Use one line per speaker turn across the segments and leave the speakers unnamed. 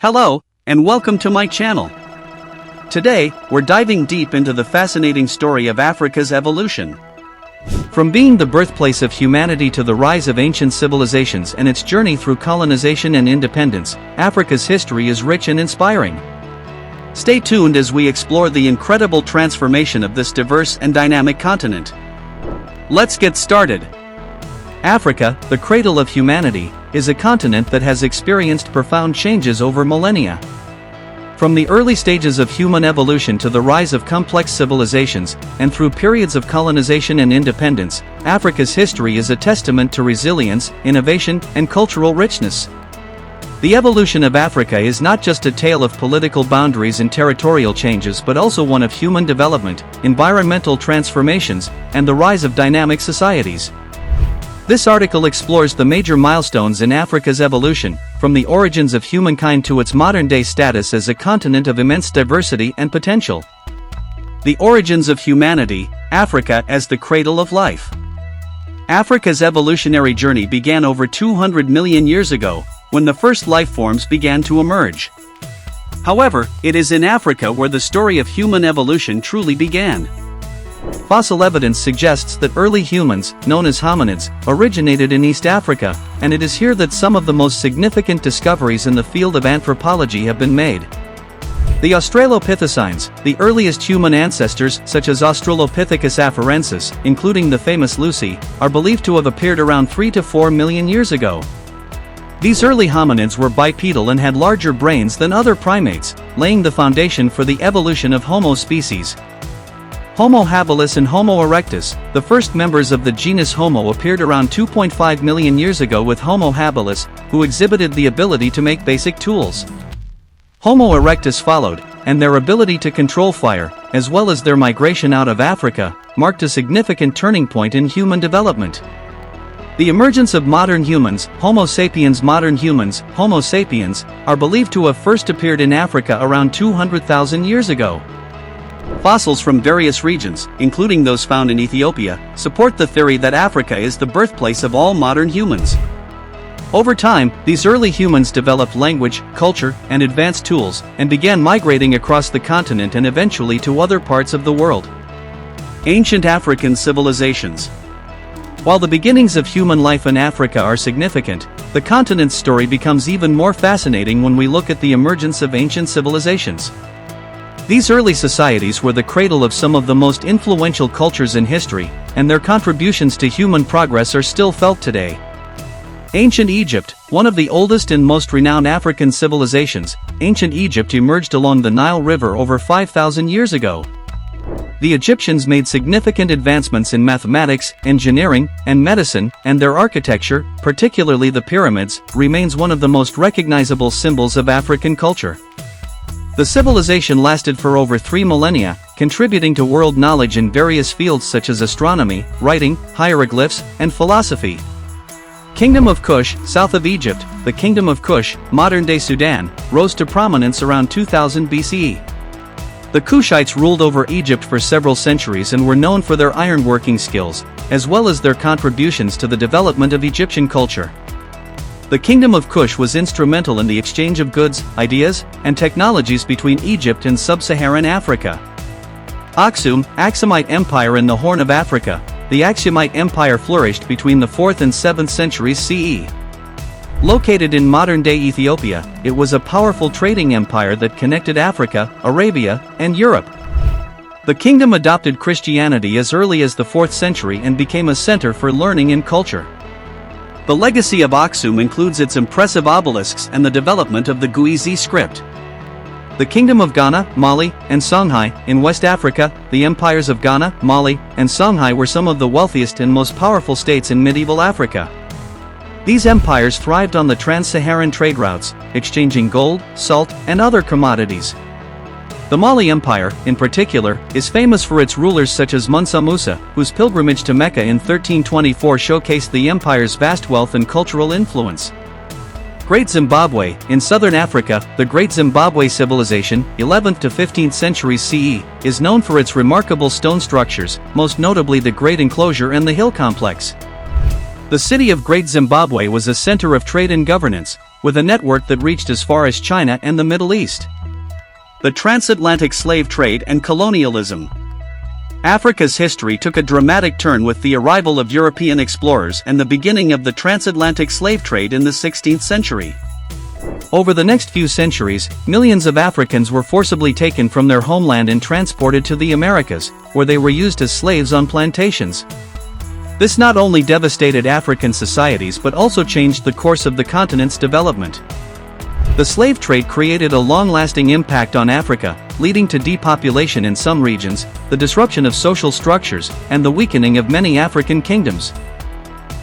Hello, and welcome to my channel. Today, we're diving deep into the fascinating story of Africa's evolution. From being the birthplace of humanity to the rise of ancient civilizations and its journey through colonization and independence, Africa's history is rich and inspiring. Stay tuned as we explore the incredible transformation of this diverse and dynamic continent. Let's get started. Africa, the cradle of humanity, is a continent that has experienced profound changes over millennia. From the early stages of human evolution to the rise of complex civilizations, and through periods of colonization and independence, Africa's history is a testament to resilience, innovation, and cultural richness. The evolution of Africa is not just a tale of political boundaries and territorial changes but also one of human development, environmental transformations, and the rise of dynamic societies. This article explores the major milestones in Africa's evolution, from the origins of humankind to its modern-day status as a continent of immense diversity and potential. The origins of humanity, Africa as the cradle of life. Africa's evolutionary journey began over 200 million years ago, when the first life forms began to emerge. However, it is in Africa where the story of human evolution truly began. Fossil evidence suggests that early humans, known as hominids, originated in East Africa, and it is here that some of the most significant discoveries in the field of anthropology have been made. The Australopithecines, the earliest human ancestors such as Australopithecus afarensis, including the famous Lucy, are believed to have appeared around 3 to 4 million years ago. These early hominids were bipedal and had larger brains than other primates, laying the foundation for the evolution of Homo species. Homo habilis and Homo erectus, the first members of the genus Homo, appeared around 2.5 million years ago with Homo habilis, who exhibited the ability to make basic tools. Homo erectus followed, and their ability to control fire, as well as their migration out of Africa, marked a significant turning point in human development. The emergence of modern humans, Homo sapiens. Modern humans, Homo sapiens, are believed to have first appeared in Africa around 200,000 years ago. Fossils from various regions, including those found in Ethiopia, support the theory that Africa is the birthplace of all modern humans. Over time, these early humans developed language, culture, and advanced tools, and began migrating across the continent and eventually to other parts of the world. Ancient African civilizations. While the beginnings of human life in Africa are significant, the continent's story becomes even more fascinating when we look at the emergence of ancient civilizations. These early societies were the cradle of some of the most influential cultures in history, and their contributions to human progress are still felt today. Ancient Egypt, one of the oldest and most renowned African civilizations, ancient Egypt emerged along the Nile River over 5,000 years ago. The Egyptians made significant advancements in mathematics, engineering, and medicine, and their architecture, particularly the pyramids, remains one of the most recognizable symbols of African culture. The civilization lasted for over 3 millennia, contributing to world knowledge in various fields such as astronomy, writing, hieroglyphs, and philosophy. Kingdom of Kush, south of Egypt, the Kingdom of Kush, modern-day Sudan, rose to prominence around 2000 BCE. The Kushites ruled over Egypt for several centuries and were known for their ironworking skills, as well as their contributions to the development of Egyptian culture. The Kingdom of Kush was instrumental in the exchange of goods, ideas, and technologies between Egypt and sub-Saharan Africa. Aksum, Aksumite Empire in the Horn of Africa. The Aksumite Empire flourished between the 4th and 7th centuries CE. Located in modern-day Ethiopia, it was a powerful trading empire that connected Africa, Arabia, and Europe. The kingdom adopted Christianity as early as the 4th century and became a center for learning and culture. The legacy of Aksum includes its impressive obelisks and the development of the Guizi script. The Kingdom of Ghana, Mali, and Songhai, in West Africa, the empires of Ghana, Mali, and Songhai were some of the wealthiest and most powerful states in medieval Africa. These empires thrived on the trans-Saharan trade routes, exchanging gold, salt, and other commodities. The Mali Empire, in particular, is famous for its rulers such as Mansa Musa, whose pilgrimage to Mecca in 1324 showcased the empire's vast wealth and cultural influence. Great Zimbabwe, in southern Africa, the Great Zimbabwe Civilization, 11th to 15th centuries CE, is known for its remarkable stone structures, most notably the Great Enclosure and the Hill Complex. The city of Great Zimbabwe was a center of trade and governance, with a network that reached as far as China and the Middle East. The transatlantic slave trade and colonialism. Africa's history took a dramatic turn with the arrival of European explorers and the beginning of the transatlantic slave trade in the 16th century. Over the next few centuries, millions of Africans were forcibly taken from their homeland and transported to the Americas, where they were used as slaves on plantations. This not only devastated African societies but also changed the course of the continent's development. The slave trade created a long-lasting impact on Africa, leading to depopulation in some regions, the disruption of social structures, and the weakening of many African kingdoms.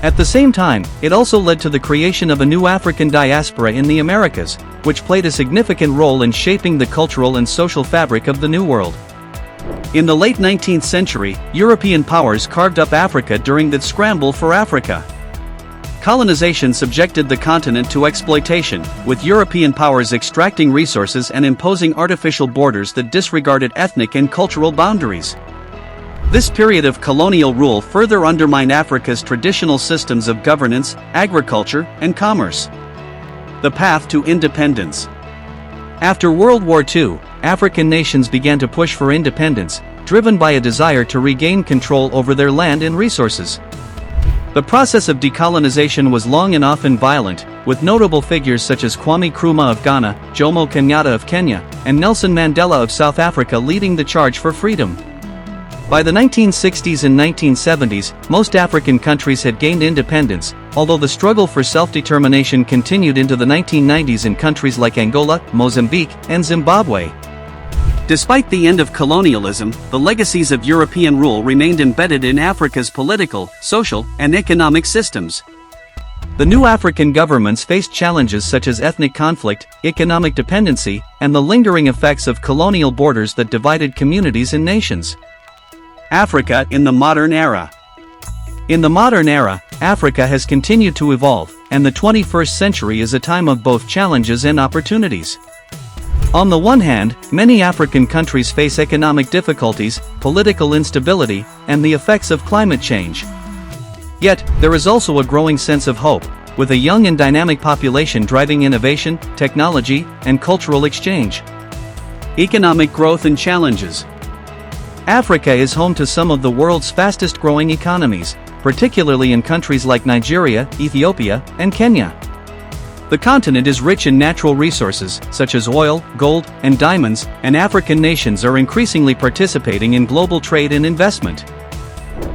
At the same time, it also led to the creation of a new African diaspora in the Americas, which played a significant role in shaping the cultural and social fabric of the New World. In the late 19th century, European powers carved up Africa during the scramble for Africa. Colonization subjected the continent to exploitation, with European powers extracting resources and imposing artificial borders that disregarded ethnic and cultural boundaries. This period of colonial rule further undermined Africa's traditional systems of governance, agriculture, and commerce. The path to independence. After World War II, African nations began to push for independence, driven by a desire to regain control over their land and resources. The process of decolonization was long and often violent, with notable figures such as Kwame Nkrumah of Ghana, Jomo Kenyatta of Kenya, and Nelson Mandela of South Africa leading the charge for freedom. By the 1960s and 1970s, most African countries had gained independence, although the struggle for self-determination continued into the 1990s in countries like Angola, Mozambique, and Zimbabwe. Despite the end of colonialism, the legacies of European rule remained embedded in Africa's political, social, and economic systems. The new African governments faced challenges such as ethnic conflict, economic dependency, and the lingering effects of colonial borders that divided communities and nations. Africa in the modern era. In the modern era, Africa has continued to evolve, and the 21st century is a time of both challenges and opportunities. On the one hand, many African countries face economic difficulties, political instability, and the effects of climate change. Yet, there is also a growing sense of hope, with a young and dynamic population driving innovation, technology, and cultural exchange. Economic growth and challenges. Africa is home to some of the world's fastest-growing economies, particularly in countries like Nigeria, Ethiopia, and Kenya. The continent is rich in natural resources, such as oil, gold, and diamonds, and African nations are increasingly participating in global trade and investment.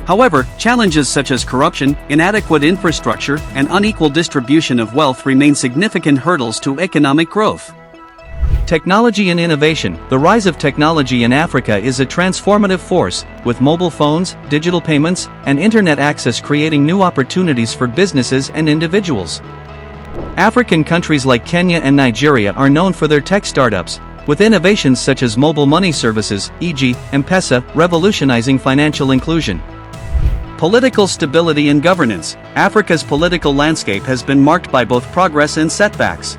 However, challenges such as corruption, inadequate infrastructure, and unequal distribution of wealth remain significant hurdles to economic growth. Technology and innovation. The rise of technology in Africa is a transformative force, with mobile phones, digital payments, and internet access creating new opportunities for businesses and individuals. African countries like Kenya and Nigeria are known for their tech startups, with innovations such as mobile money services, e.g., M-Pesa, revolutionizing financial inclusion. Political stability and governance. Africa's political landscape has been marked by both progress and setbacks.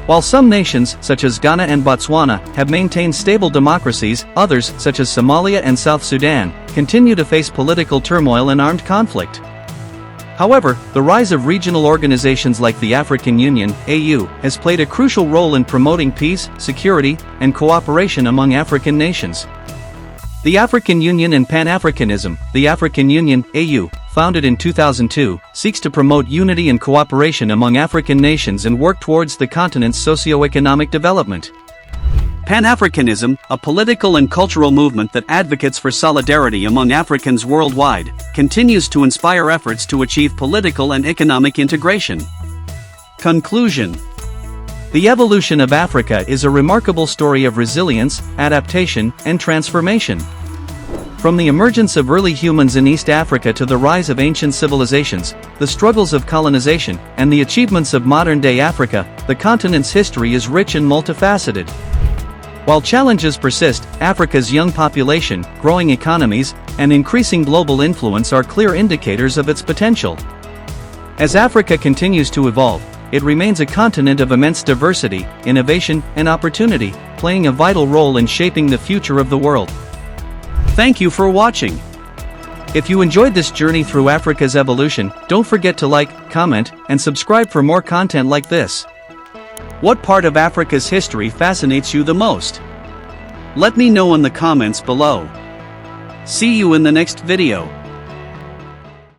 While some nations, such as Ghana and Botswana, have maintained stable democracies, others, such as Somalia and South Sudan, continue to face political turmoil and armed conflict. However, the rise of regional organizations like the African Union, AU, has played a crucial role in promoting peace, security, and cooperation among African nations. The African Union and Pan-Africanism. The African Union, AU, founded in 2002, seeks to promote unity and cooperation among African nations and work towards the continent's socio-economic development. Pan-Africanism, a political and cultural movement that advocates for solidarity among Africans worldwide, continues to inspire efforts to achieve political and economic integration. Conclusion. The evolution of Africa is a remarkable story of resilience, adaptation, and transformation. From the emergence of early humans in East Africa to the rise of ancient civilizations, the struggles of colonization, and the achievements of modern-day Africa, the continent's history is rich and multifaceted. While challenges persist, Africa's young population, growing economies, and increasing global influence are clear indicators of its potential. As Africa continues to evolve, it remains a continent of immense diversity, innovation, and opportunity, playing a vital role in shaping the future of the world. Thank you for watching. If you enjoyed this journey through Africa's evolution, don't forget to like, comment, and subscribe for more content like this. What part of Africa's history fascinates you the most? Let me know in the comments below. See you in the next video.